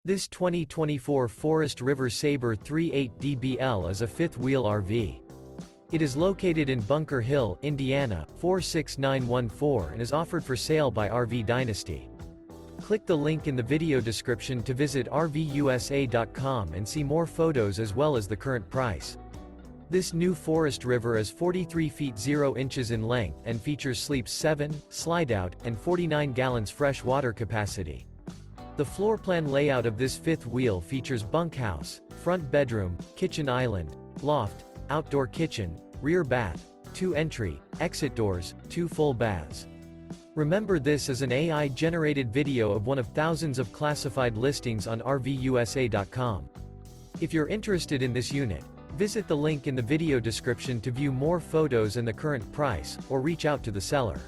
This 2024 Forest River Sabre 3.8 DBL is a fifth-wheel RV. It is located in Bunker Hill, Indiana, 46914 and is offered for sale by RV Dynasty. Click the link in the video description to visit RVUSA.com and see more photos as well as the current price. This new Forest River is 43 feet 0 inches in length and features sleeps 7, Slideout, and 49 gallons fresh water capacity. The floor plan layout of this fifth wheel features bunkhouse, front bedroom, kitchen island, loft, outdoor kitchen, rear bath, 2 entry, exit doors, 2 full baths. Remember, this is an AI-generated video of one of thousands of classified listings on RVUSA.com. If you're interested in this unit, visit the link in the video description to view more photos and the current price, or reach out to the seller.